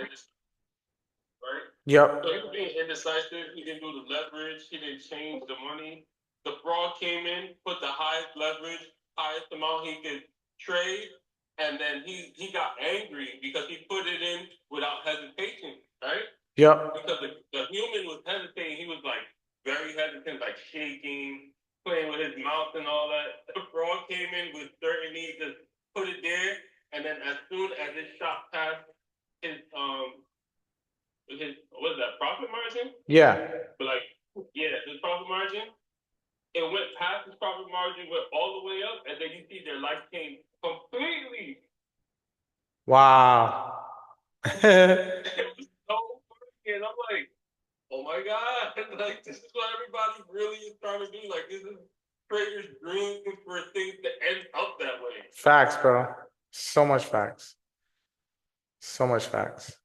right? Yep. So he was being indecisive. He didn't do the leverage. He didn't change the money. The fraud came in, put the highest leverage, highest amount he could trade, and then he got angry because he put it in without hesitation, right? Yep. Because the human was hesitating. He was like very hesitant, like shaking, playing with his mouth and all that. The fraud came in with certainty, just put it there, and then as soon as it shot past his what is that profit margin? Yeah. But like his profit margin, it went past his profit margin, went all the way up, and then you see their life change completely. Wow. It was so funny, and I'm like, oh my god, like this is what everybody really is trying to do. Like this is traders' dream for things to end up that way. Facts, bro. So much facts. So much facts.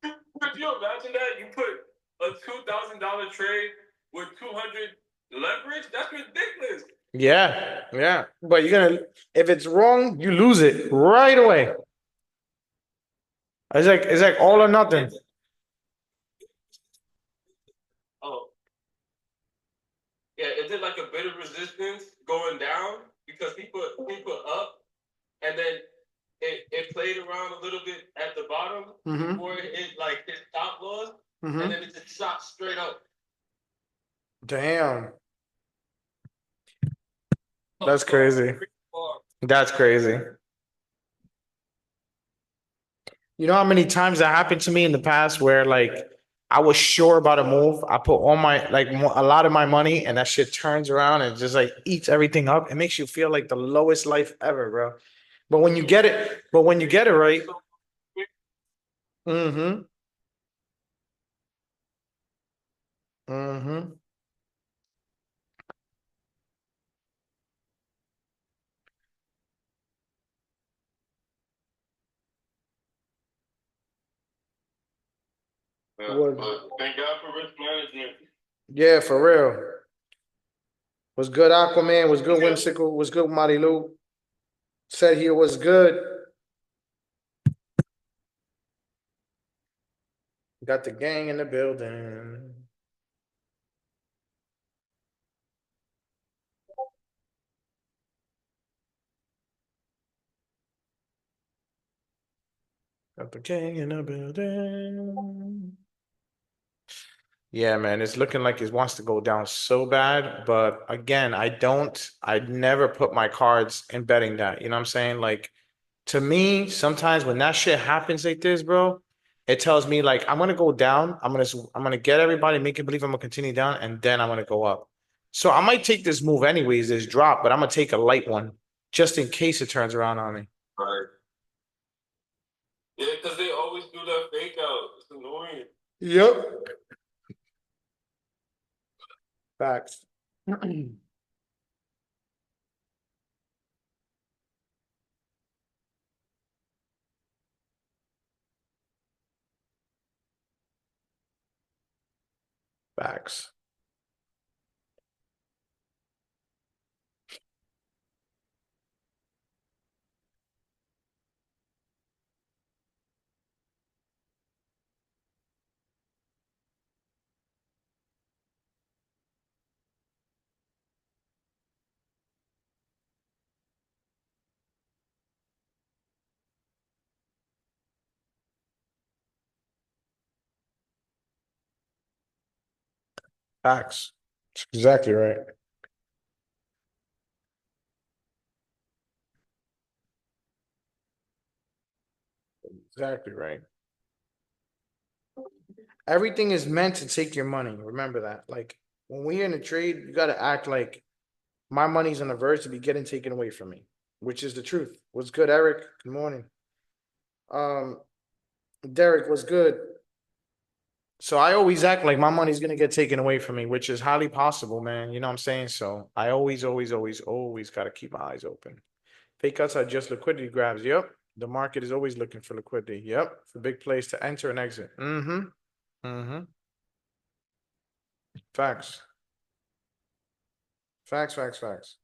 Could you imagine that? You put a $2,000 trade with 200 leverage? That's ridiculous. Yeah, yeah. But you're gonna, if it's wrong, you lose it right away. It's like all or nothing. Oh, yeah. Is it like a bit of resistance going down because he put up and then it played around a little bit at the bottom before it hit like his stop loss, and then it just shot straight up. Damn. That's crazy. That's crazy. You know how many times that happened to me in the past where like I was sure about a move, I put all my a lot of my money, and that shit turns around and just like eats everything up. It makes you feel like the lowest life ever, bro. But when you get it right, mm-hmm, mm-hmm. But thank God for risk management. Yeah, for real. Was good, Aquaman. Was good, Whimsical. Was good, Marilu. Said he was good. Got the gang in the building. Got the gang in the building. Yeah, man, it's looking like it wants to go down so bad. But again, I'd never put my cards in betting that. You know what I'm saying? Like, to me, sometimes when that shit happens like this, bro, it tells me like I'm gonna go down. I'm gonna get everybody, make it believe I'm gonna continue down, and then I'm gonna go up. So I might take this move anyways, this drop, but I'm gonna take a light one just in case it turns around on me. Right. Yeah, because they always do that fake out. It's annoying. Yep. Facts. Facts. Facts. That's exactly right. Exactly right. Everything is meant to take your money. Remember that. Like when we're in a trade, you gotta act like my money's on the verge to be getting taken away from me, which is the truth. What's good, Eric? Good morning. Um, Derek, what's good? So I always act like my money's gonna get taken away from me, which is highly possible, man. You know what I'm saying? So I always gotta keep my eyes open. Fake cuts are just liquidity grabs. Yep. The market is always looking for liquidity. Yep. For big plays to enter and exit. Mm-hmm. Mm-hmm. Facts. Facts, facts, facts.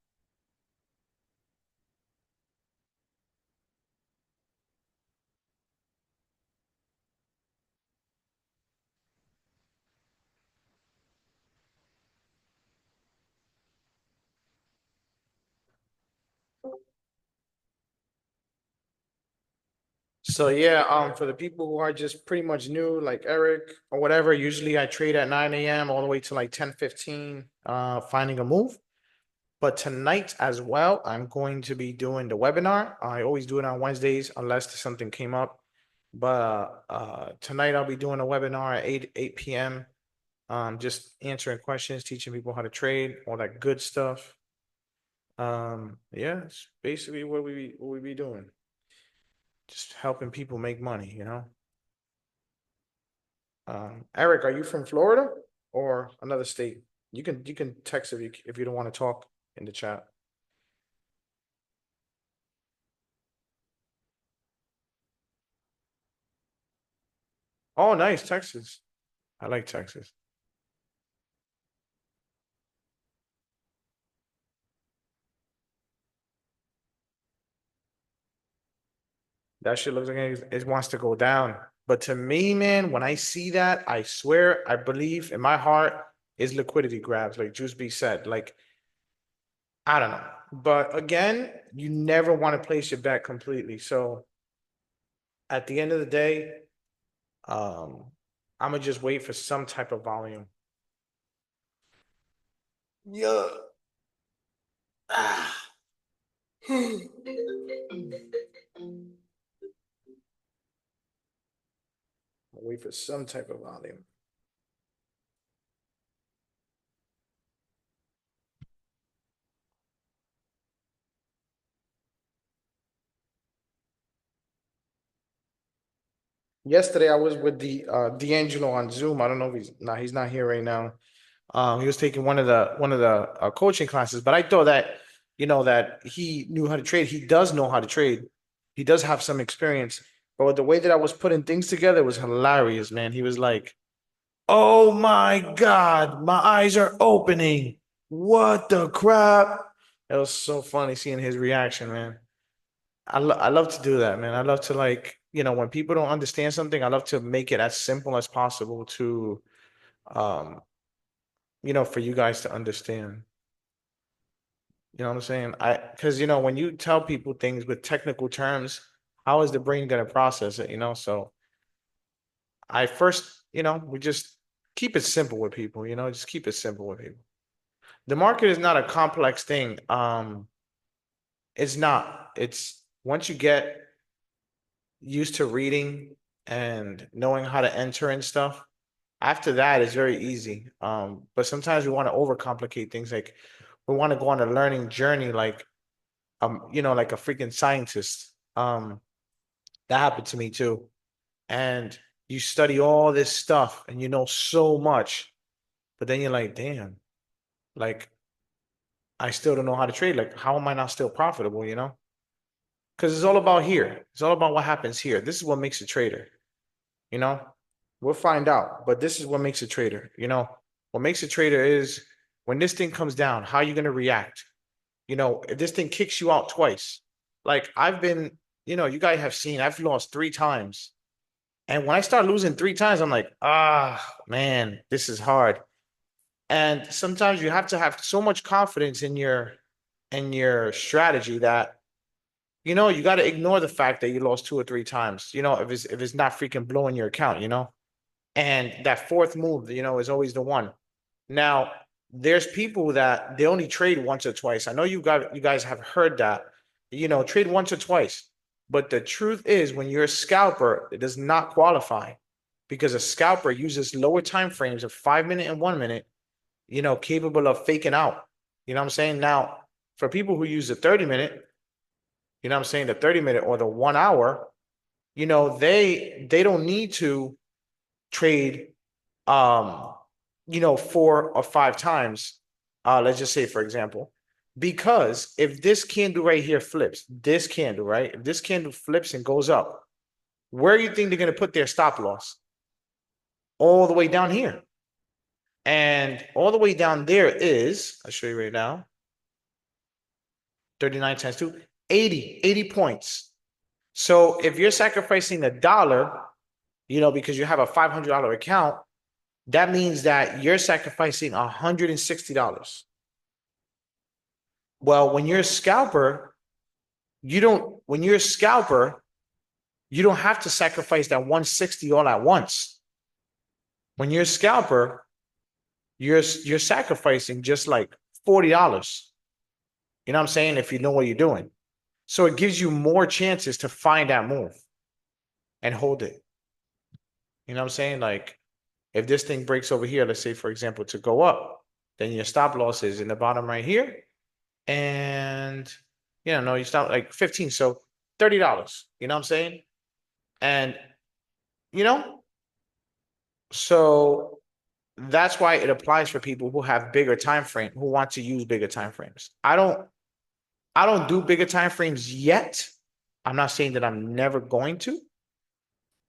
So yeah, for the people who are just pretty much new, like Eric or whatever, usually I trade at 9 a.m. all the way to like 10:15, finding a move. But tonight as well, I'm going to be doing the webinar. I always do it on Wednesdays unless something came up. But tonight I'll be doing a webinar at 8 p.m. Just answering questions, teaching people how to trade, all that good stuff. Yeah, it's basically what we be doing. Just helping people make money, you know. Eric, are you from Florida or another state? You can text if you don't want to talk in the chat. Oh, nice, Texas. I like Texas. That shit looks like it wants to go down. But to me, man, when I see that, I swear, I believe in my heart is liquidity grabs, like Juice B said. Like, I don't know. But again, you never want to place your bet completely. So at the end of the day, um, I'm gonna just wait for some type of volume. Yeah. Ah. Wait for some type of volume. Yesterday I was with the D'Angelo on Zoom. I don't know if he's not here right now. He was taking one of the coaching classes, but I thought that that he knew how to trade. He does know how to trade. He does have some experience. But with the way that I was putting things together was hilarious, man. He was like, "Oh my God, my eyes are opening. What the crap?" It was so funny seeing his reaction, man. I love to do that, man. I love to like, when people don't understand something, I love to make it as simple as possible to um, for you guys to understand. You know what I'm saying? Because when you tell people things with technical terms, how is the brain gonna process it, So I first, we just keep it simple with people, just keep it simple with people. The market is not a complex thing. It's not. It's once you get used to reading and knowing how to enter and stuff, after that it's very easy. But sometimes we want to overcomplicate things, like we want to go on a learning journey, like like a freaking scientist. That happened to me too. And you study all this stuff and you know so much, but then you're like, damn, like I still don't know how to trade. Like, how am I not still profitable, Because it's all about here. It's all about what happens here. This is what makes a trader, you know? We'll find out, but this is what makes a trader, What makes a trader is when this thing comes down, how are you going to react? If this thing kicks you out twice, like I've been, you guys have seen, I've lost 3 times. And when I start losing 3 times, I'm like, man, this is hard. And sometimes you have to have so much confidence in your strategy that you got to ignore the fact that you lost 2 or 3 times. If it's not freaking blowing your account, and that fourth move, is always the one. Now, there's people that they only trade once or twice. I know you guys have heard that, trade once or twice. But the truth is, when you're a scalper, it does not qualify because a scalper uses lower time frames of 5 minute and 1 minute, capable of faking out. You know what I'm saying? Now, for people who use the 30 minute, you know what I'm saying, the 30 minute or the 1 hour, they don't need to trade 4 or 5 times, let's just say, for example, because if this candle right here flips, this candle, right? If this candle flips and goes up, where do you think they're going to put their stop loss? All the way down here. And all the way down there is, I'll show you right now, 39 times 2, 80 points. So if you're sacrificing $1, because you have a $500 account, that means that you're sacrificing $160. Well, when you're a scalper, you don't, when you're a scalper, You don't have to sacrifice that 160 all at once. When you're a scalper, you're sacrificing just like $40. You know what I'm saying? If you know what you're doing. So it gives you more chances to find that move and hold it. You know what I'm saying? Like if this thing breaks over here, let's say for example to go up, then your stop loss is in the bottom right here. And no, you stop like 15, so $30. You know what I'm saying? And you know, so that's why it applies for people who have bigger time frame, who want to use bigger time frames. I don't do bigger time frames yet. I'm not saying that I'm never going to.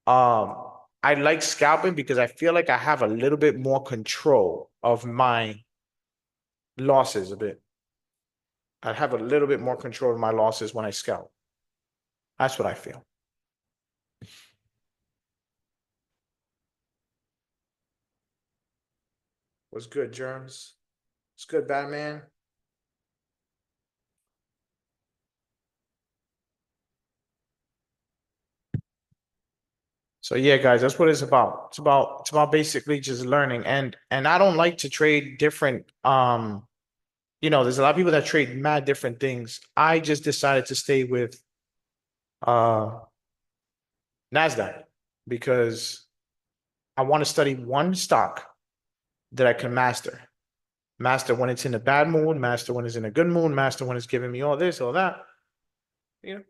I like scalping because I feel like I have a little bit more control of my losses a bit. I have a little bit more control of my losses when I scalp. That's what I feel. What's good, Germs? What's good, Batman? So yeah, guys, that's what it's about. It's about basically just learning. And I don't like to trade different there's a lot of people that trade mad different things. I just decided to stay with uh NASDAQ because I want to study one stock that I can master. Master when it's in a bad mood, master when it's in a good mood, master when it's giving me all this, all that. You know.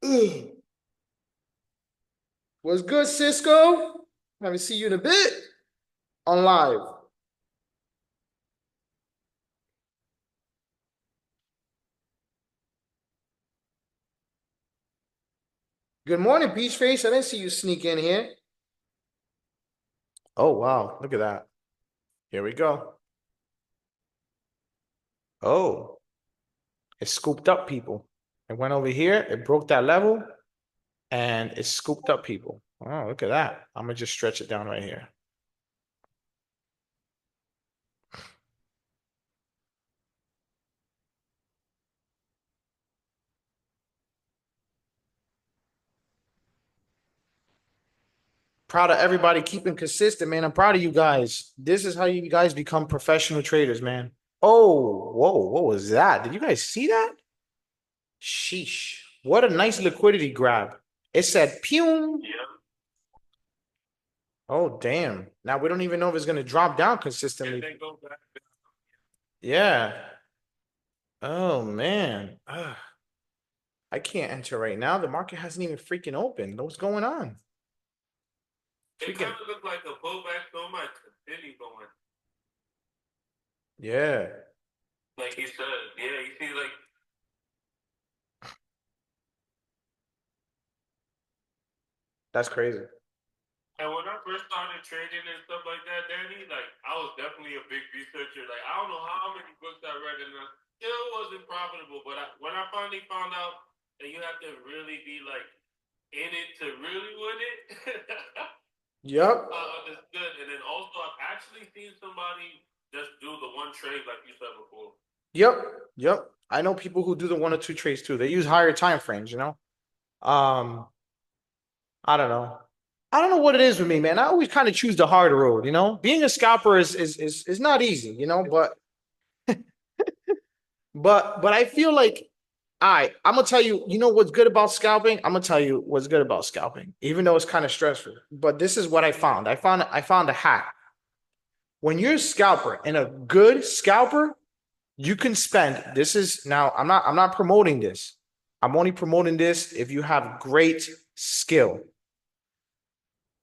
Ugh. What's good, Cisco? Haven't seen you in a bit on live. Good morning, Peach Face. I didn't see you sneak in here. Oh, wow. Look at that. Here we go. Oh, it scooped up people. It went over here. It broke that level and it scooped up people. Oh, look at that. I'm going to just stretch it down right here. Proud of everybody keeping consistent, man. I'm proud of you guys. This is how you guys become professional traders, man. Oh, whoa, what was that? Did you guys see that? Sheesh. What a nice liquidity grab. It said pew. Yeah. Oh, damn. Now we don't even know if it's going to drop down consistently. Go back. Yeah. Oh, man. Ugh. I can't enter right now. The market hasn't even freaking opened. What's going on? It kind of looked like a pullback, so I might continue going. Yeah. Like he said, yeah, you see, like. That's crazy. And when I first started trading and stuff like that, Danny, like I was definitely a big researcher. Like I don't know how many books I read and I still wasn't profitable. But when I finally found out that you have to really be like in it to really win it, Yep. I understood. And then also I've actually seen somebody just do the one trade like you said before. Yep. Yep. I know people who do the 1 or 2 trades too. They use higher time frames, I don't know. I don't know what it is with me, man. I always kind of choose the hard road, Being a scalper is not easy, but I feel like I'm gonna tell you, what's good about scalping? I'm gonna tell you what's good about scalping, even though it's kind of stressful. But this is what I found. I found a hack. When you're a scalper and a good scalper, you can spend this is now I'm not promoting this. I'm only promoting this if you have great skill.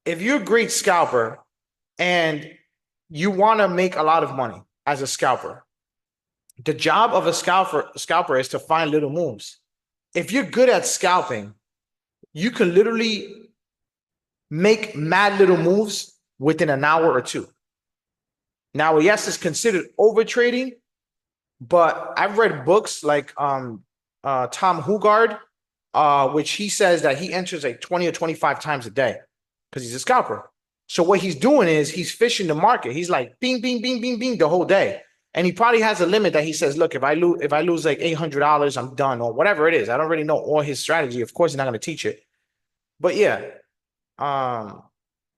If you're a great scalper and you want to make a lot of money as a scalper, the job of a scalper is to find little moves. If you're good at scalping, you can literally make mad little moves within an hour or two. Now, yes, it's considered over trading, but I've read books like Tom Hugard, which he says that he enters like 20 or 25 times a day because he's a scalper. So what he's doing is he's fishing the market. He's like bing, bing, bing, bing, bing the whole day. And he probably has a limit that he says, look, if I lose like $800, I'm done, or whatever it is. I don't really know all his strategy. Of course, he's not going to teach it. But yeah, um,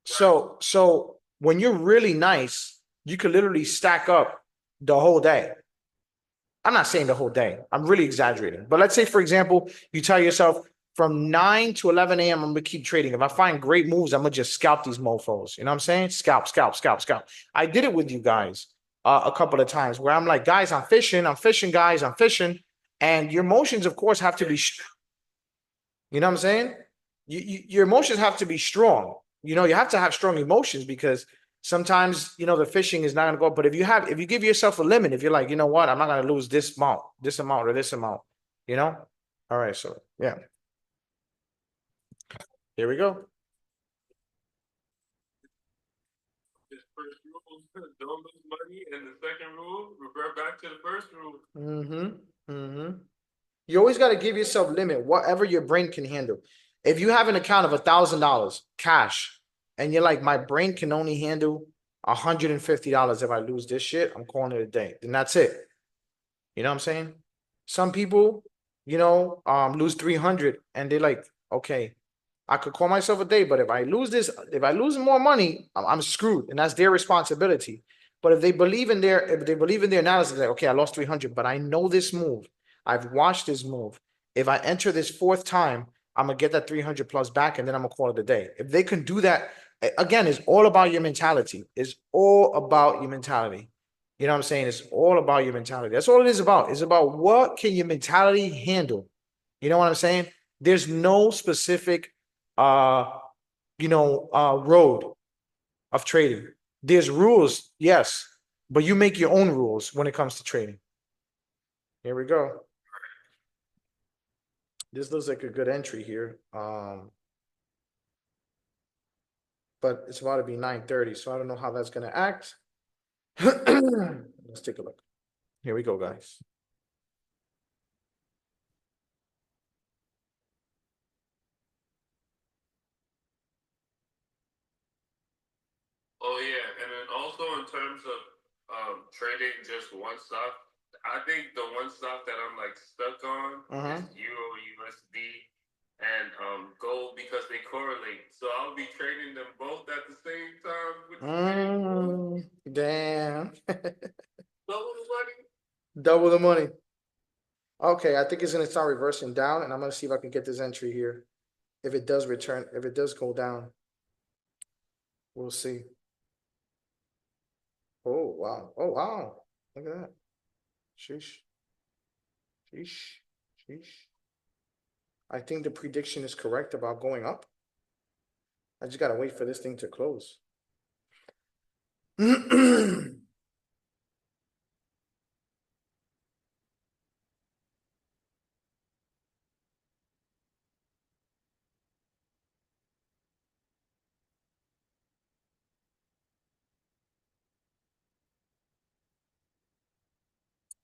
so when you're really nice, you could literally stack up the whole day. I'm not saying the whole day. I'm really exaggerating. But let's say, for example, you tell yourself from 9 to 11 a.m., I'm gonna keep trading. If I find great moves, I'm gonna just scalp these mofos. You know what I'm saying? Scalp, scalp, scalp, scalp. I did it with you guys a couple of times where I'm like, guys, I'm fishing, guys, I'm fishing. And your emotions, of course, have to be you know what I'm saying? Your emotions have to be strong. You know, you have to have strong emotions because sometimes, the fishing is not going to go. But if you give yourself a limit, if you're like, you know what, I'm not going to lose this amount, or this amount, you know? All right. So, yeah, here we go. His first rule, don't lose money, and the second rule, revert back to the first rule. Mm-hmm. Mm-hmm. You always got to give yourself limit, whatever your brain can handle. If you have an account of $1,000 cash and you're like, my brain can only handle $150 if I lose this shit, I'm calling it a day. Then that's it. You know what I'm saying? Some people, lose 300 and they're like, okay, I could call myself a day, but if I lose more money, I'm screwed, and that's their responsibility. But if they believe in their analysis, like, okay, I lost 300, but I know this move. I've watched this move. If I enter this fourth time, I'm gonna get that 300 plus back, and then I'm gonna call it a day. If they can do that, again, it's all about your mentality. It's all about your mentality. You know what I'm saying? It's all about your mentality. That's all it is about. It's about what can your mentality handle. You know what I'm saying? There's no specific uh road of trading. There's rules, yes, but you make your own rules when it comes to trading. Here we go. This looks like a good entry here. But it's about to be 9:30, so I don't know how that's gonna act. Let's take a look. Here we go, guys. Oh yeah, and then also in terms of trading just one stock, I think the one stock that I'm like stuck on is Euro USD and gold because they correlate. So I'll be trading them both at the same time with the same move. Damn. Double the money. Double the money. Okay, I think it's gonna start reversing down, and I'm gonna see if I can get this entry here. If it does return, if it does go down, we'll see. Oh wow. Oh wow. Look at that. Sheesh. Sheesh. Sheesh. I think the prediction is correct about going up. I just gotta wait for this thing to close.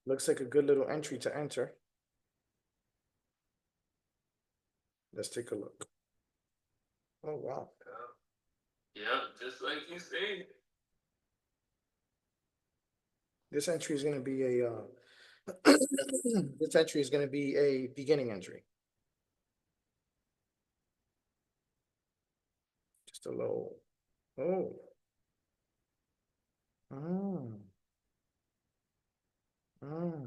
Looks like a good little entry to enter. Let's take a look. Oh wow. Yeah, just like you said. This entry is gonna be a this entry is gonna be a beginning entry. Just a low. Oh. Mm. Mm. Hmm.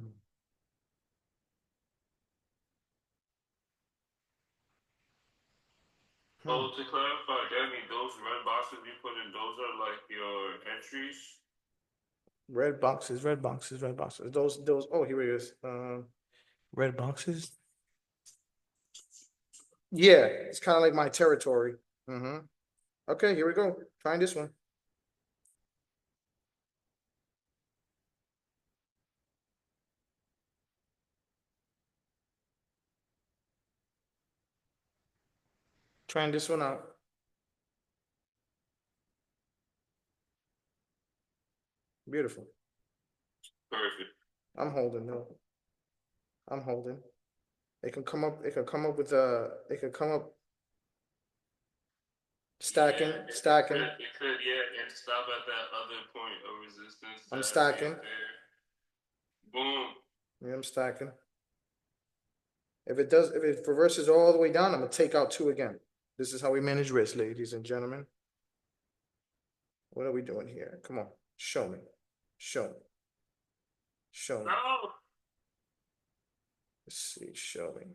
So to clarify, Danny, those red boxes you put in, those are like your entries. Red boxes, red boxes, red boxes. Those. Oh, here it is. Red boxes. Yeah, it's kind of like my territory. Mm-hmm. Okay, here we go. Trying this one. Trying this one out. Beautiful. Perfect. I'm holding though. I'm holding. It can come up. It can come up with It can come up stacking, Yeah, stacking. it could, yeah, and stop at that other point of resistance. I'm That stacking. Boom. Yeah, I'm stacking. If it reverses all the way down, I'm gonna take out two again. This is how we manage risk, ladies and gentlemen. What are we doing here? Come on, show me. Show me. Show me. No. Let's see, show me.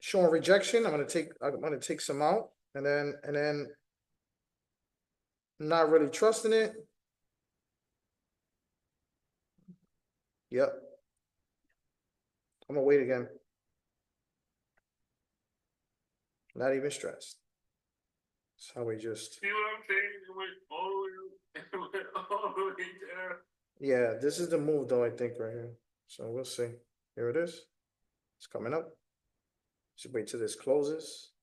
Showing rejection. I'm gonna take some out and then not really trusting it. Yep. I'm gonna wait again. Not even stressed. That's how we just. See what I'm saying? It went all the way down. Yeah, this is the move though, I think, right here. So we'll see. Here it is. It's coming up. Should wait till this closes.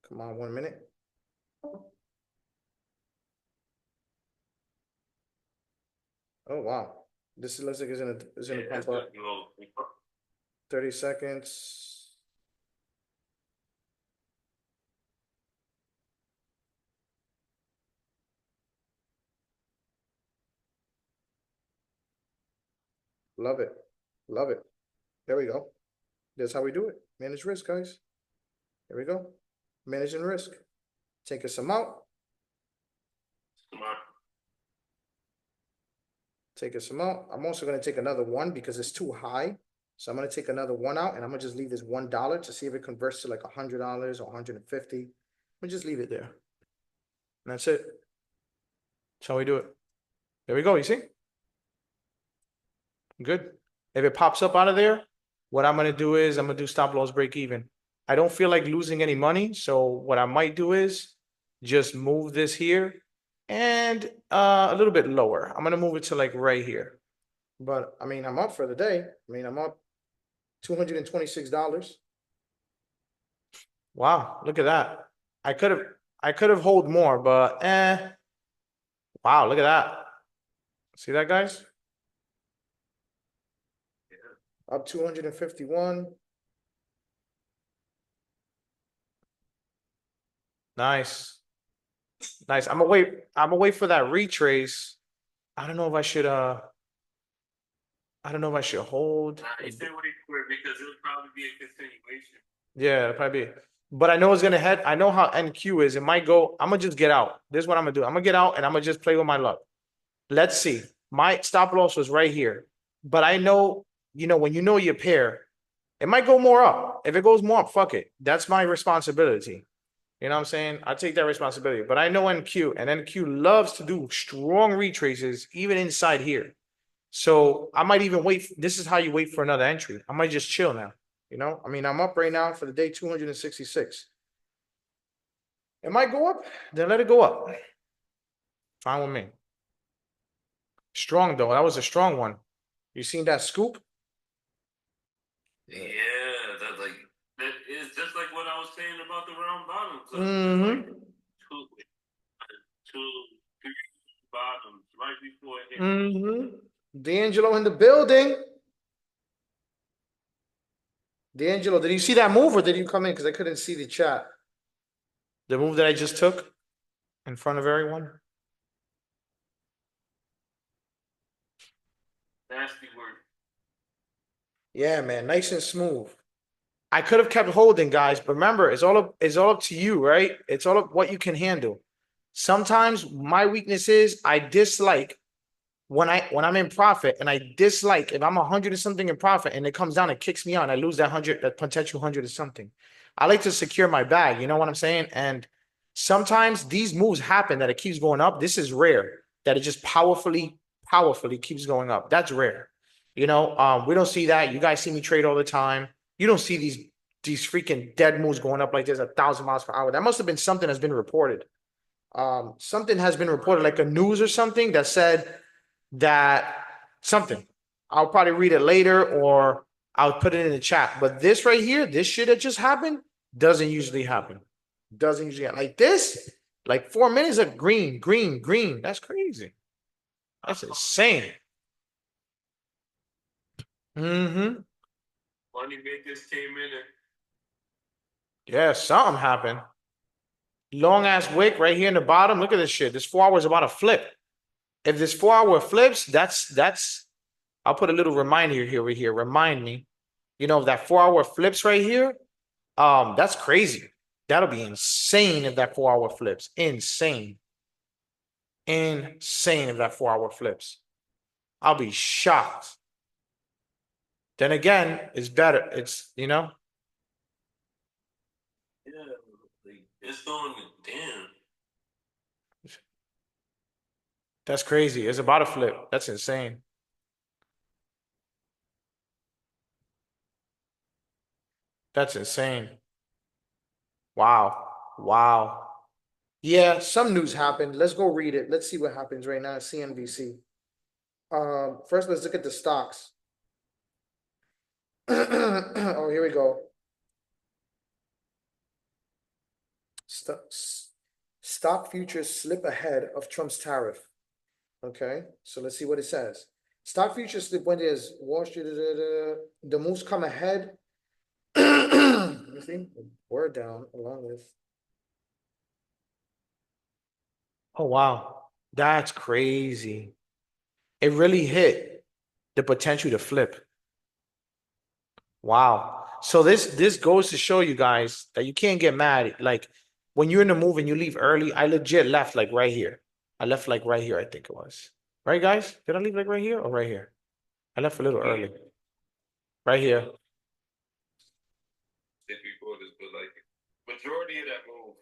Come on, 1 minute. Oh wow. This looks like it's gonna pump up. 30 seconds. Love it. Love it. There we go. That's how we do it. Manage risk, guys. Here we go. Managing risk. Taking some out. Taking some out. I'm also going to take another one because it's too high. So I'm going to take another one out and I'm going to just leave this $1 to see if it converts to like $100 or 150. I'm going to just leave it there. And that's it. That's how we do it. There we go. You see? Good. If it pops up out of there, what I'm going to do is I'm going to do stop loss break even. I don't feel like losing any money. So what I might do is just move this here and a little bit lower. I'm going to move it to like right here. But I mean, I'm up for the day. I mean, I'm up $226. Wow, look at that. I could have hold more, but wow, look at that. See that, guys? Up 251. Nice. Nice. I'm gonna wait for that retrace. I don't know if I should hold. I stay waiting for it because it'll probably be a continuation. Yeah, it'll probably be. But I know it's gonna head. I know how NQ is. It might go. I'm gonna just get out. This is what I'm gonna do. I'm gonna get out and I'm gonna just play with my luck. Let's see. My stop loss was right here. But I know, when you know your pair, it might go more up. If it goes more up, fuck it. That's my responsibility. You know what I'm saying? I take that responsibility. But I know NQ, and NQ loves to do strong retraces, even inside here. So I might even wait. This is how you wait for another entry. I might just chill now. I mean, I'm up right now for the day 266. It might go up, then let it go up. Fine with me. Strong though. That was a strong one. You seen that scoop? Yeah, that is just like what I was saying about the round bottoms. Mm-hmm. Like two, three bottoms right before it hit. Mm-hmm. D'Angelo in the building. D'Angelo, did you see that move or did you come in? Because I couldn't see the chat. The move that I just took in front of everyone. Nasty work. Yeah, man, nice and smooth. I could have kept holding, guys, but remember, it's all up to you, right? It's all up what you can handle. Sometimes my weakness is I dislike when I'm in profit, and I dislike if I'm 100 or something in profit and it comes down, it kicks me out, and I lose that potential 100 or something. I like to secure my bag, you know what I'm saying? And sometimes these moves happen that it keeps going up. This is rare that it just powerfully keeps going up. That's rare. We don't see that. You guys see me trade all the time. You don't see these freaking dead moves going up like this 1,000 miles per hour. That must have been something that's been reported. Something has been reported, like a news or something that said that something. I'll probably read it later or I'll put it in the chat. But this right here, this shit that just happened, doesn't usually happen. Doesn't usually happen. Like this, like 4 minutes of green, green, green. That's crazy. That's insane. Mm-hmm. Money makers came in and Yeah, something happened. Long ass wick right here in the bottom. Look at this shit. This 4 hours about to flip. If this 4 hour flips, that's I'll put a little reminder here. Remind me. if that 4 hour flips right here, that's crazy. That'll be insane if that 4 hour flips. Insane. Insane if that 4 hour flips. I'll be shocked. Then again, it's better. It's. Yeah, like, it's doing it. Damn. That's crazy. It's about to flip. That's insane. That's insane. Wow. Wow. Yeah, some news happened. Let's go read it. Let's see what happens right now at CNBC. First, let's look at the stocks. Oh, here we go. Stock futures slip ahead of Trump's tariff. Okay, so let's see what it says. Stock futures slip when there's Wall Street. The moves come ahead. Let me see. Word down along with. Oh wow, that's crazy. It really hit the potential to flip. Wow. So this goes to show you guys that you can't get mad. Like when you're in the move and you leave early, I legit left like right here. I left like right here, I think it was. Right, guys? Did I leave like right here or right here? I left a little early. Right here. If you go this, but like majority of that move.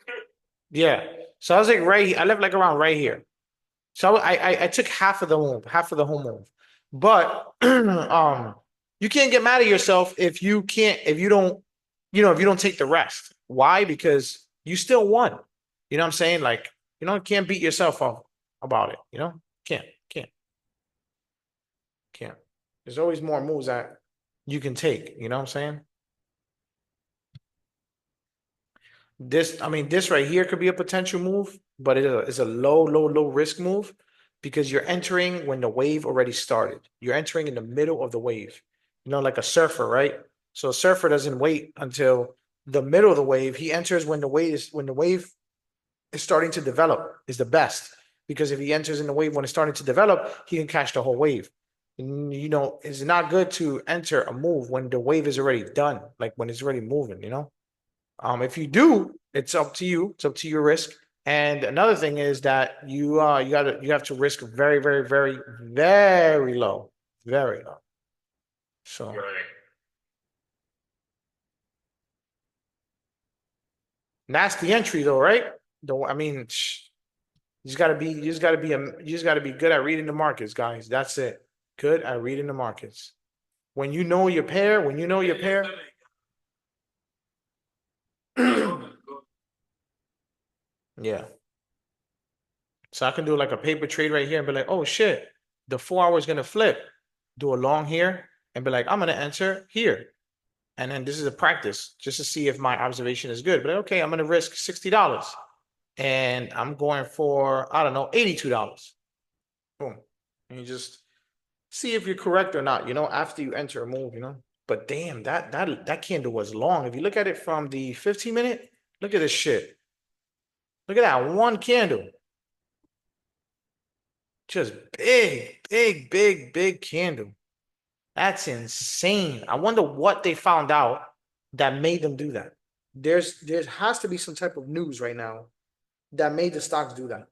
Yeah. So I was like I left like around right here. So I took half of the move, half of the whole move. But you can't get mad at yourself if you don't, if you don't take the rest. Why? Because you still won. You know what I'm saying? Like, can't beat yourself up about it, Can't, can't, can't. There's always more moves that you can take, you know what I'm saying? This right here could be a potential move, but it's a low, low, low risk move because you're entering when the wave already started. You're entering in the middle of the wave, like a surfer, right? So a surfer doesn't wait until the middle of the wave. He enters when the wave is starting to develop is the best because if he enters in the wave when it's starting to develop, he can catch the whole wave. And, it's not good to enter a move when the wave is already done, like when it's already moving. If you do, it's up to you. It's up to your risk. And another thing is that you have to risk very, very, very, very low. Very low. So Right. nasty entry though, right? Though you just gotta be good at reading the markets, guys. That's it. Good at reading the markets. When you know your pair, yeah. So I can do like a paper trade right here and be like, oh shit, the 4 hour is gonna flip. Do a long here and be like, I'm gonna enter here. And then this is a practice just to see if my observation is good. But okay, I'm gonna risk $60 and I'm going for, I don't know, $82. Boom. And you just see if you're correct or not, after you enter a move. But damn, that candle was long. If you look at it from the 15-minute, look at this shit. Look at that one candle. Just big, big, big, big candle. That's insane. I wonder what they found out that made them do that. There has to be some type of news right now that made the stocks do that.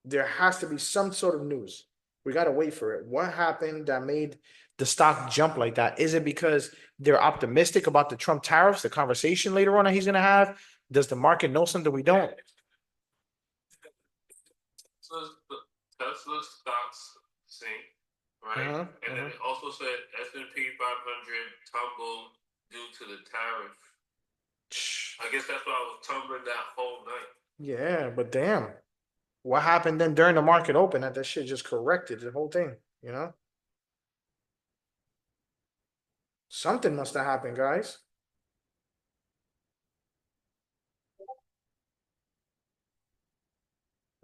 There has to be some sort of news. We gotta wait for it. What happened that made the stock jump like that? Is it because they're optimistic about the Trump tariffs, the conversation later on that he's gonna have? Does the market know something we don't? Tesla stocks sink, right? And then it also said S&P 500 tumbled due to the tariff. I guess that's why I was tumbling that whole night. Yeah, but damn. What happened then during the market open that shit just corrected the whole thing, Something must have happened, guys.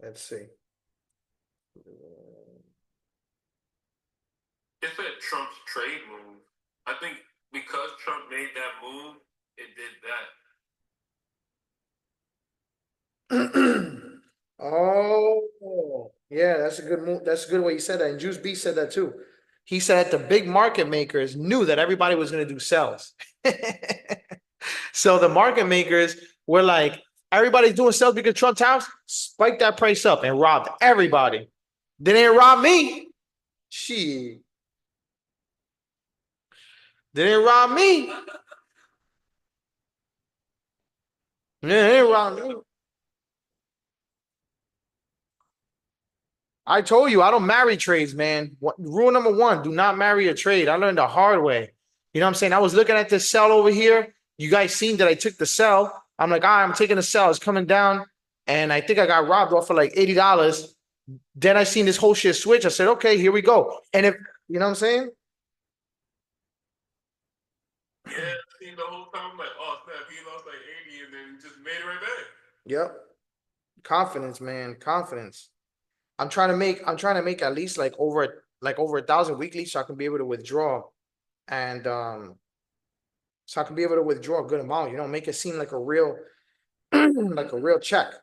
Let's see. It said Trump's trade move. I think because Trump made that move, it did that. Oh, yeah, that's a good move. That's a good way you said that. And Juice B said that too. He said that the big market makers knew that everybody was going to do sells. So the market makers were like, everybody's doing sales because Trump tariffs, spiked that price up and robbed everybody. They didn't rob me. She. They didn't rob me. They didn't rob me. I told you I don't marry trades, man. Rule number one: do not marry a trade. I learned the hard way. You know what I'm saying? I was looking at this sell over here. You guys seen that I took the sell. I'm like, I'm taking the sell. It's coming down, and I think I got robbed off for like $80. Then I seen this whole shit switch. I said, okay, here we go. And if you know what I'm saying? Yeah, I seen the whole time. I'm like, oh snap, he lost like 80 and then just made it right back. Yep. Confidence, man. Confidence. I'm trying to make at least like over 1,000 weekly so I can be able to withdraw. And so I can be able to withdraw a good amount, make it seem like a real like a real check.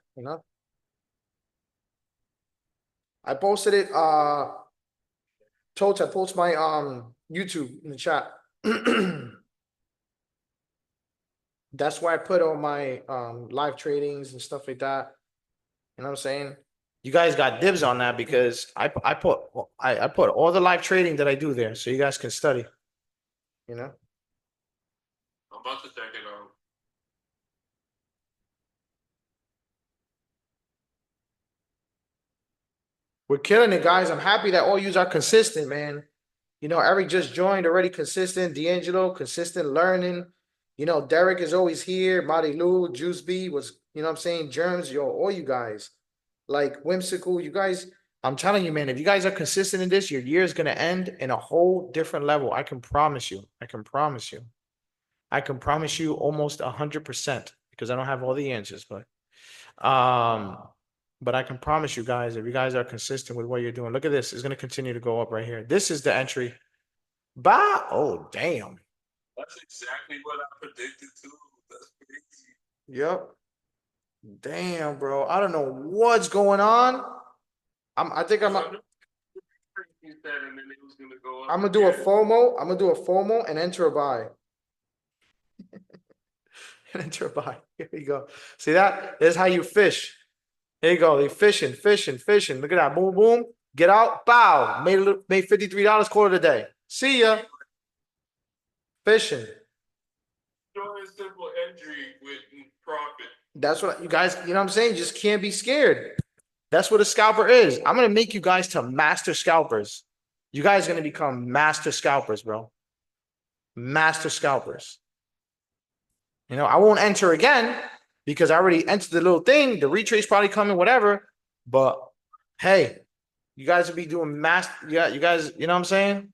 I posted it, I post my YouTube in the chat. That's why I put all my live tradings and stuff like that. You know what I'm saying? You guys got dibs on that because I put all the live trading that I do there so you guys can study, you know? I'm about to check it out. We're killing it, guys. I'm happy that all yous are consistent, man. Eric just joined already consistent. D'Angelo, consistent learning. Derek is always here. Marty Lou, Juice B was, what I'm saying? Germs, all you guys. Like Whimsical, you guys, I'm telling you, man, if you guys are consistent in this, your year is gonna end in a whole different level. I can promise you. I can promise you. I can promise you almost 100% because I don't have all the answers, um, but I can promise you guys, if you guys are consistent with what you're doing, look at this. It's gonna continue to go up right here. This is the entry. Bah, oh damn. That's exactly what I predicted too. That's crazy. Yep. Damn, bro. I don't know what's going on. I think I'm He said, and then it was gonna go up. I'm gonna do a FOMO. I'm gonna do a FOMO and enter a buy. And enter a buy. Here you go. See that? This is how you fish. There you go. They fishing, fishing, fishing. Look at that. Boom, boom. Get out. Bow. Made $53 quarter of the day. See ya. Fishing. Short and simple entry with profit. That's what you guys, you know what I'm saying? You just can't be scared. That's what a scalper is. I'm gonna make you guys to master scalpers. You guys are gonna become master scalpers, bro. Master scalpers. I won't enter again because I already entered the little thing. The retrace probably coming, whatever. But hey, you guys will be doing master. Yeah, you guys, you know what I'm saying?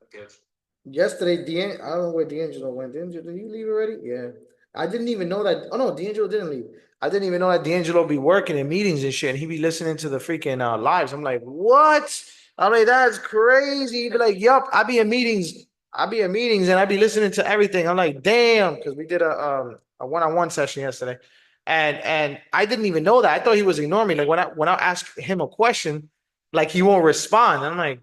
I guess. Yesterday, I don't know where D'Angelo went. Did he leave already? Yeah. I didn't even know that. Oh no, D'Angelo didn't leave. I didn't even know that D'Angelo be working in meetings and shit. And he be listening to the freaking lives. I'm like, what? I'm like, that's crazy. He'd be like, yup, I be in meetings. I be in meetings and I be listening to everything. I'm like, damn, because we did a one-on-one session yesterday. And I didn't even know that. I thought he was ignoring me. Like when I ask him a question, like he won't respond. And I'm like,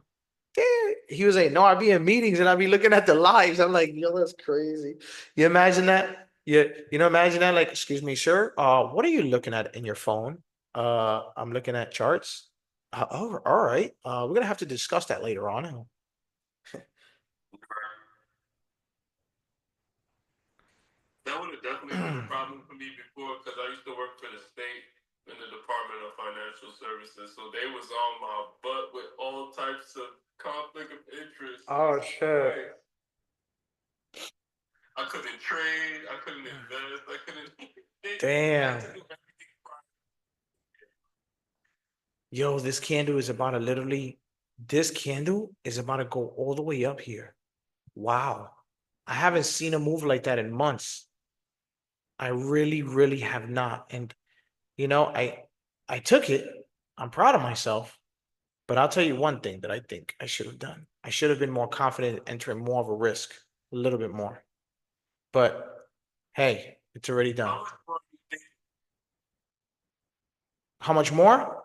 he was like, no, I'd be in meetings and I'd be looking at the lives. I'm like, yo, that's crazy. You imagine that? Imagine that, like, excuse me, sir. What are you looking at in your phone? I'm looking at charts. Oh, all right. We're gonna have to discuss that later on. That would have definitely been a problem for me before because I used to work for the state in the Department of Financial Services. So they was on my butt with all types of conflict of interest. Oh shit. I couldn't trade, I couldn't invest, I couldn't Damn. Yo, this candle is about to go all the way up here. Wow. I haven't seen a move like that in months. I really, really have not. And I took it. I'm proud of myself. But I'll tell you one thing that I think I should have done. I should have been more confident entering more of a risk, a little bit more. But hey, it's already done. How much more?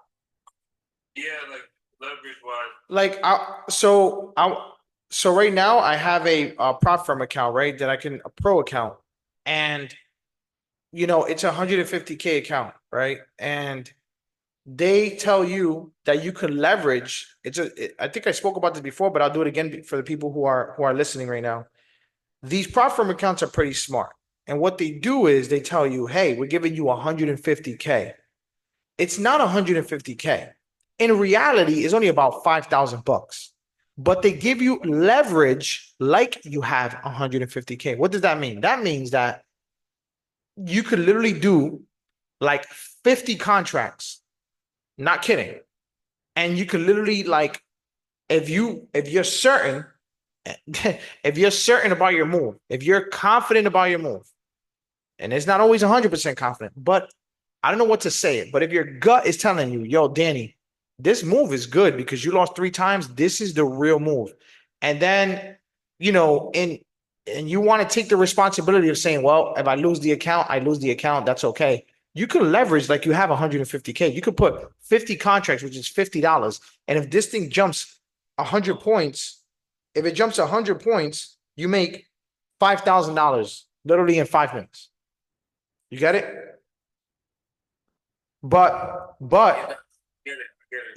Yeah, like leverage wise. Like so right now I have a prop firm account, right? That I can a pro account. And it's a 150K account, right? And they tell you that you can leverage. I think I spoke about this before, but I'll do it again for the people who are listening right now. These prop firm accounts are pretty smart. And what they do is they tell you, hey, we're giving you 150K. It's not 150K. In reality, it's only about 5,000 bucks. But they give you leverage like you have 150K. What does that mean? That means that you could literally do like 50 contracts. Not kidding. And you could literally like if you're certain if you're certain about your move, if you're confident about your move, and it's not always 100% confident, but I don't know what to say it. But if your gut is telling you, yo, Danny, this move is good because you lost 3 times, this is the real move. And then, you know, and you want to take the responsibility of saying, well, if I lose the account, I lose the account. That's okay. You can leverage like you have 150K. You could put 50 contracts, which is $50. And if this thing jumps 100 points, if it jumps 100 points, you make $5,000 literally in 5 minutes. You get it? But Get it, get it.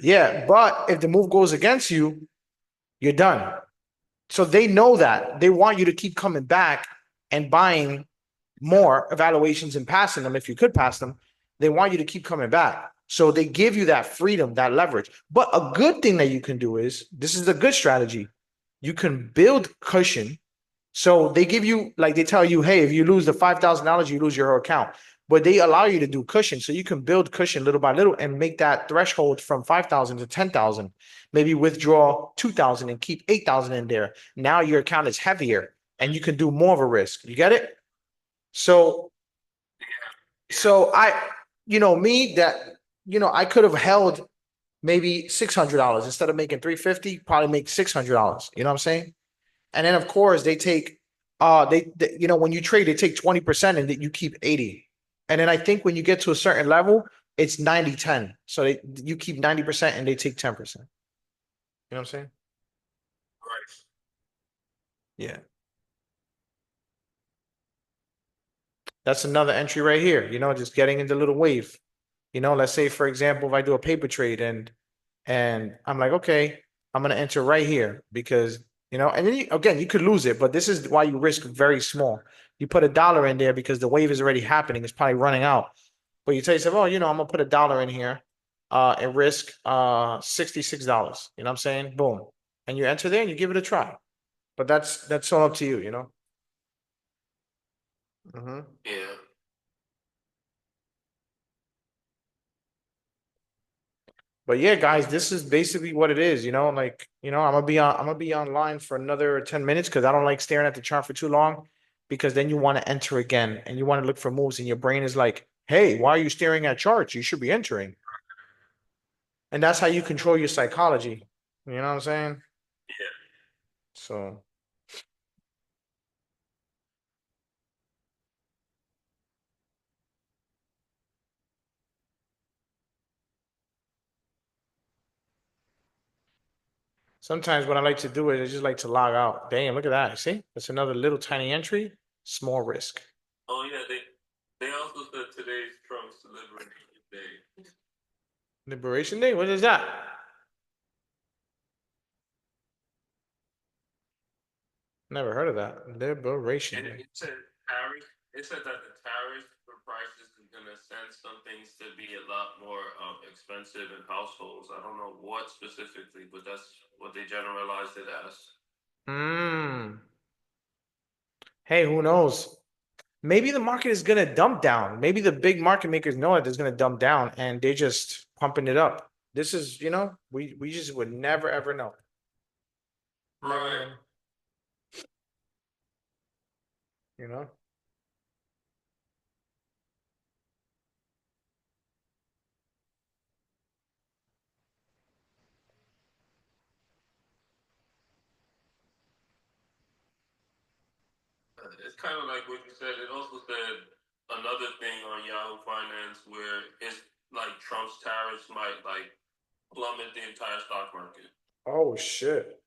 yeah, but if the move goes against you, you're done. So they know that. They want you to keep coming back and buying more evaluations and passing them if you could pass them. They want you to keep coming back. So they give you that freedom, that leverage. But a good thing that you can do is this is a good strategy. You can build cushion. So they give you, like they tell you, hey, if you lose the $5,000, you lose your whole account. But they allow you to do cushion. So you can build cushion little by little and make that threshold from 5,000 to 10,000. Maybe withdraw 2,000 and keep 8,000 in there. Now your account is heavier and you can do more of a risk. You get it? So, so me that, I could have held maybe $600 instead of making 350, probably make $600. You know what I'm saying? And then of course they take when you trade, they take 20% and you keep 80. And then I think when you get to a certain level, it's 90-10. So you keep 90% and they take 10%. You know what I'm saying? Right. Yeah. That's another entry right here, just getting into the little wave. Let's say for example, if I do a paper trade and I'm like, okay, I'm gonna enter right here because and then again you could lose it, but this is why you risk very small. You put $1 in there because the wave is already happening, it's probably running out. But you tell yourself, oh, I'm gonna put $1 in here, and risk $66. You know what I'm saying? Boom. And you enter there and you give it a try. But that's all up to you. Yeah. But yeah, guys, this is basically what it is, like, I'm gonna be online for another 10 minutes because I don't like staring at the chart for too long because then you want to enter again and you want to look for moves and your brain is like, hey, why are you staring at charts? You should be entering. And that's how you control your psychology. You know what I'm saying? Yeah. So sometimes what I like to do is I just like to log out. Damn, look at that. See? That's another little tiny entry, small risk. Oh yeah, they also said today's Trump's Liberation Day. Liberation Day? What is that? Never heard of that. Liberation And Day. it said tariffs. It said that the tariffs for prices is gonna send some things to be a lot more expensive in households. I don't know what specifically, but that's what they generalized it as. Hmm. Hey, who knows? Maybe the market is gonna dump down. Maybe the big market makers know that it's gonna dump down and they're just pumping it up. This is, we just would never ever know. Never Right. know. You know? It's kind of like what you said. It also said another thing on Yahoo Finance where it's like Trump's tariffs might like plummet the entire stock market. Oh shit.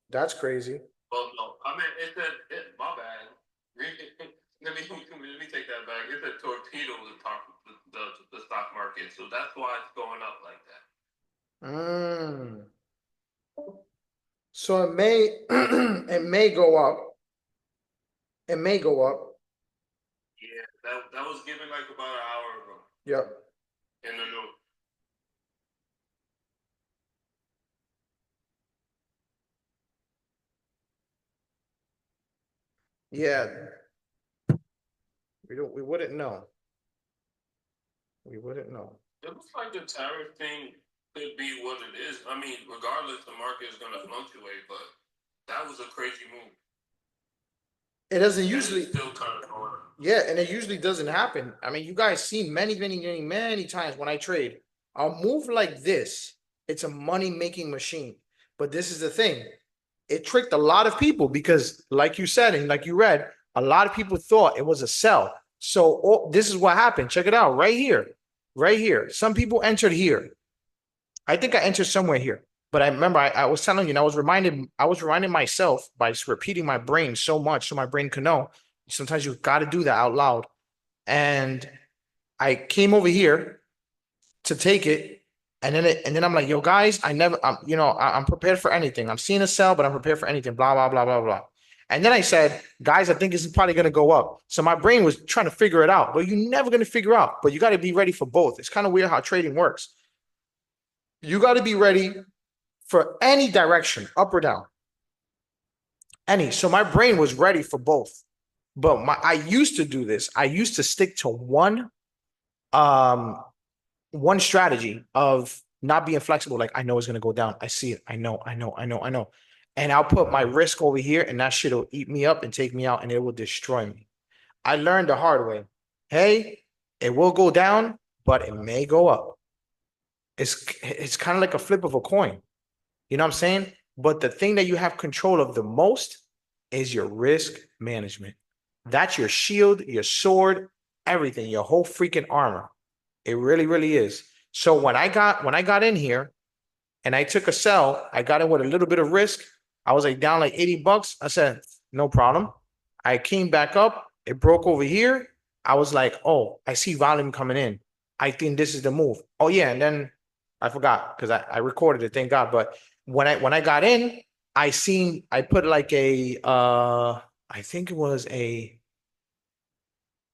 That's crazy. Well, no, I mean it said my bad. Let me take that back. It said torpedo the stock market, so that's why it's going up like that. Mm. So it may it may go up. It may go up. Yeah, that was given like about an hour ago Yep. in the news. Yeah. We wouldn't know. We wouldn't know. It looks like the tariff thing could be what it is. I mean, regardless, the market is going to fluctuate, but that was a crazy move, It doesn't and it's usually, still kind of going. yeah, and it usually doesn't happen. I mean, you guys see many times when I trade, I'll move like this. It's a money-making machine. But this is the thing. It tricked a lot of people because, like you said, and like you read, a lot of people thought it was a sell. So this is what happened. Check it out right here. Right here. Some people entered here. I think I entered somewhere here. But I remember I was telling you, and I was reminding myself by just repeating my brain so much so my brain could know. Sometimes you got to do that out loud. And I came over here to take it. And then I'm like, yo, guys, I'm prepared for anything. I'm seeing a sell, but I'm prepared for anything. Blah, blah, blah, blah, blah. And then I said, guys, I think this is probably gonna go up. So my brain was trying to figure it out. But you're never gonna figure out. But you got to be ready for both. It's kind of weird how trading works. You got to be ready for any direction, up or down. Any. So my brain was ready for both. But I used to do this. I used to stick to um one strategy of not being flexible. Like I know it's gonna go down. I see it. I know. And I'll put my risk over here, and that shit will eat me up and take me out, and it will destroy me. I learned the hard way. Hey, it will go down, but it may go up. It's kind of like a flip of a coin. You know what I'm saying? But the thing that you have control of the most is your risk management. That's your shield, your sword, everything, your whole freaking armor. It really, really is. So when I got in here and I took a sell, I got in with a little bit of risk. I was like down like 80 bucks. I said, no problem. I came back up. It broke over here. I was like, oh, I see volume coming in. I think this is the move. Oh yeah, and then I forgot because I recorded it, thank God. But when I got in, I put like a I think it was a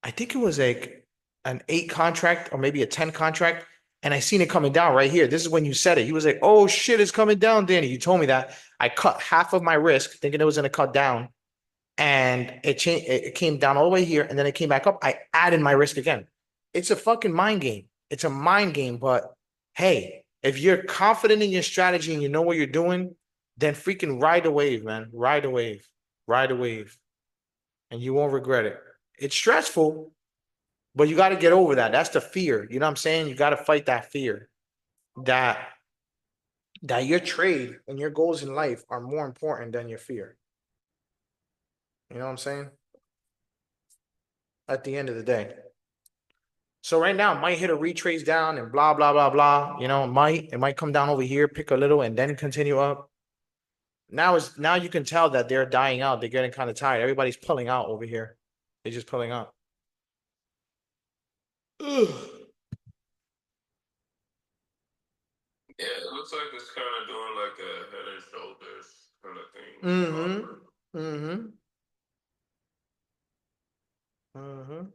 I think it was like an 8 contract or maybe a 10 contract. And I seen it coming down right here. This is when you said it. He was like, oh shit, it's coming down, Danny. You told me that. I cut half of my risk, thinking it was gonna cut down. And it changed, it came down all the way here, and then it came back up. I added my risk again. It's a fucking mind game. It's a mind game, but hey, if you're confident in your strategy and you know what you're doing, then freaking ride the wave, man. Ride the wave. Ride the wave. And you won't regret it. It's stressful, but you got to get over that. That's the fear. You know what I'm saying? You got to fight that fear that your trade and your goals in life are more important than your fear. You know what I'm saying? At the end of the day. So right now, it might hit a retrace down and blah blah blah blah. You know, it might come down over here, pick a little, and then continue up. Now you can tell that they're dying out. They're getting kind of tired. Everybody's pulling out over here. They're just pulling out. Ugh. Yeah, it looks like it's kind of doing like a head and shoulders kind of thing. Mm-hmm. Mm-hmm. Mm-hmm.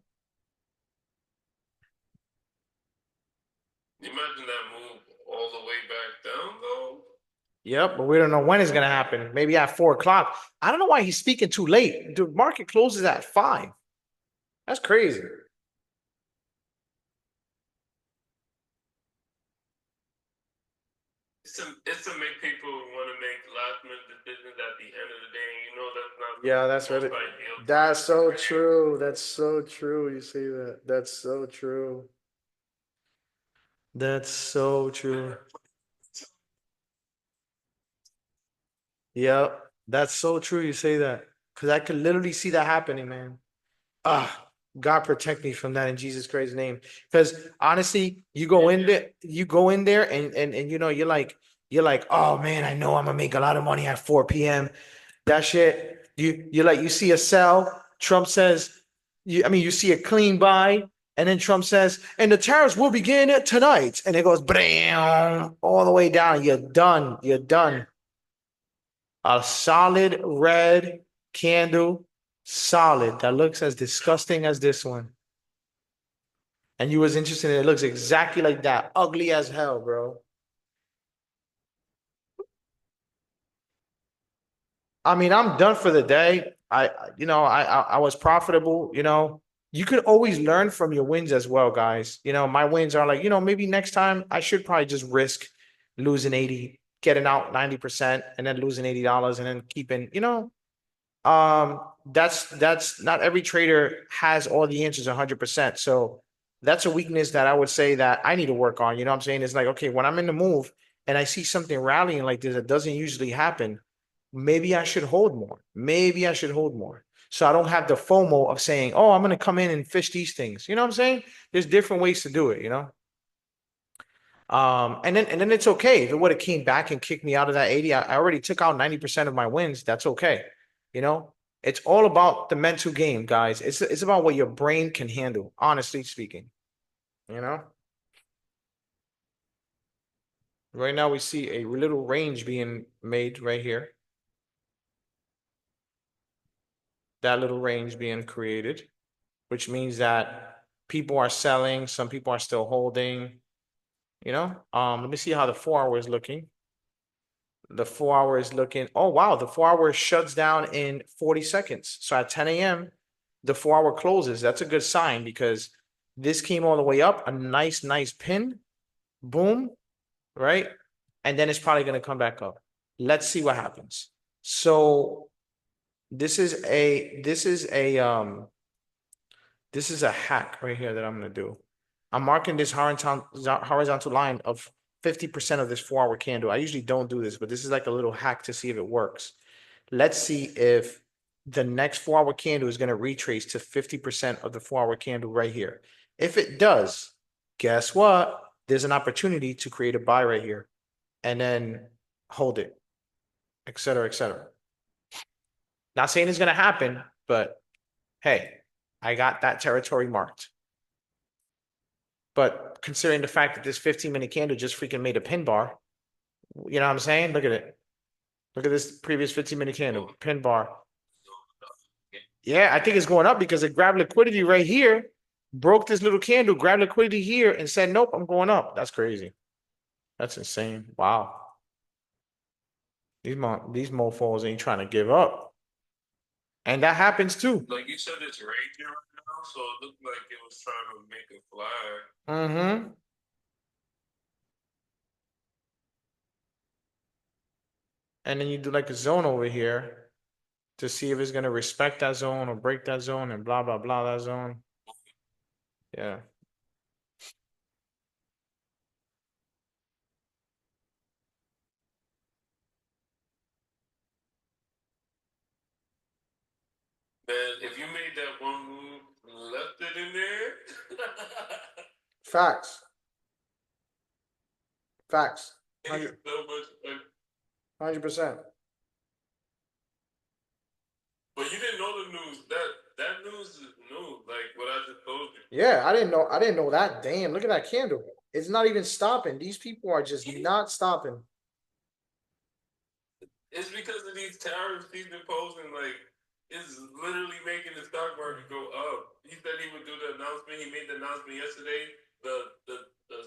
Imagine that move all the way back down though. Yep, but we don't know when it's gonna happen. Maybe at 4 o'clock. I don't know why he's speaking too late. The market closes at 5. That's crazy. It's to make people want to make last minute decisions at the end of the day. And you know that's not Yeah, the that's most really ideal time that's to so trade. true. That's so true. You say that. That's so true. That's so true. Yep. That's so true. You say that. Because I could literally see that happening, man. Ah. God protect me from that in Jesus Christ's name. Because honestly, you go in there and you're like, oh man, I know I'm gonna make a lot of money at 4 p.m. That shit, you see a sell, Trump says, you see a clean buy, and then Trump says, and the tariffs will begin tonight. And it goes bam all the way down. You're done. You're done. A solid red candle, solid, that looks as disgusting as this one. And you was interested in it. It looks exactly like that. Ugly as hell, bro. I mean, I'm done for the day. I was profitable. You could always learn from your wins as well, guys. My wins are like, maybe next time I should probably just risk losing 80, getting out 90%, and then losing $80 and then keeping, that's not every trader has all the answers 100%. So that's a weakness that I would say that I need to work on. You know what I'm saying? It's like, okay, when I'm in the move and I see something rallying like this that doesn't usually happen, maybe I should hold more. Maybe I should hold more. So I don't have the FOMO of saying, oh, I'm going to come in and fish these things. You know what I'm saying? There's different ways to do it. And then it's okay. If it would have came back and kicked me out of that 80, I already took out 90% of my wins. That's okay. You know, it's all about the mental game, guys. It's about what your brain can handle, honestly speaking. You know, right now we see a little range being made right here. That little range being created, which means that people are selling, some people are still holding, Let me see how the 4 hour is looking. The 4 hour is looking, oh wow, the 4 hour shuts down in 40 seconds. So at 10 a.m., the 4 hour closes. That's a good sign because this came all the way up, a nice pin, boom, right? And then it's probably going to come back up. Let's see what happens. So this is a hack right here that I'm going to do. I'm marking this horizontal line of 50% of this 4 hour candle. I usually don't do this, but this is like a little hack to see if it works. Let's see if the next 4 hour candle is going to retrace to 50% of the 4 hour candle right here. If it does, guess what? There's an opportunity to create a buy right here and then hold it, et cetera, et cetera. Not saying it's going to happen, but hey, I got that territory marked. But considering the fact that this 15-minute candle just freaking made a pin bar, you know what I'm saying? Look at it. Look at this previous 15-minute candle, pin bar. Yeah, I think it's going up because it grabbed liquidity right here, broke this little candle, grabbed liquidity here, and said, nope, I'm going up. That's crazy. That's insane. Wow. These mofos ain't trying to give up. And that happens too. Like you said, it's raging right now, so it looked like it was trying to make a flag. Mm-hmm. And then you do like a zone over here to see if it's gonna respect that zone or break that zone and blah blah blah that zone. Yeah. Man, if you made that one move, left it in there. Facts. Facts. So much. 100%. But you didn't know the news. That news is new. Like what I just told you. Yeah, I didn't know. I didn't know that. Damn, look at that candle. It's not even stopping. These people are just not stopping. It's because of these tariffs he's imposing. Like it's literally making the stock market go up. He said he would do the announcement. He made the announcement yesterday. The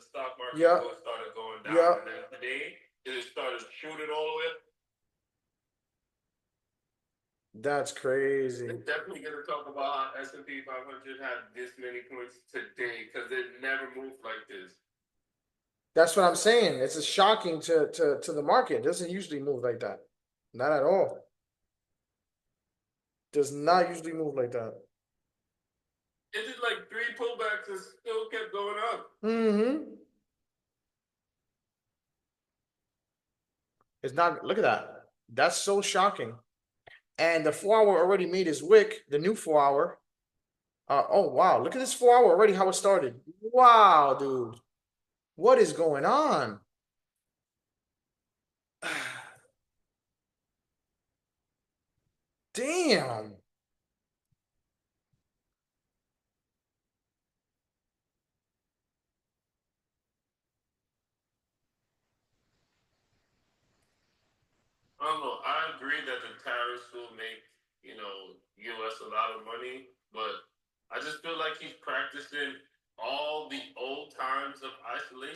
stock market Yeah. started going down, Yeah. and then today it started shooting all the way up. That's crazy. They're definitely gonna talk about how S&P 500 had this many points today because it never moved like this. That's what I'm saying. It's a shocking to the market. It doesn't usually move like that. Not at all. Does not usually move like that. It did like 3 pullbacks and still kept going up. Mm-hmm. It's not, look at that. That's so shocking. And the 4 hour already made his wick, the new 4 hour. Oh wow, look at this 4 hour already, how it started. Wow, dude. What is going on? Damn. I don't know. I agree that the tariffs will make, US a lot of money, but I just feel like he's practicing all the old times of isolation.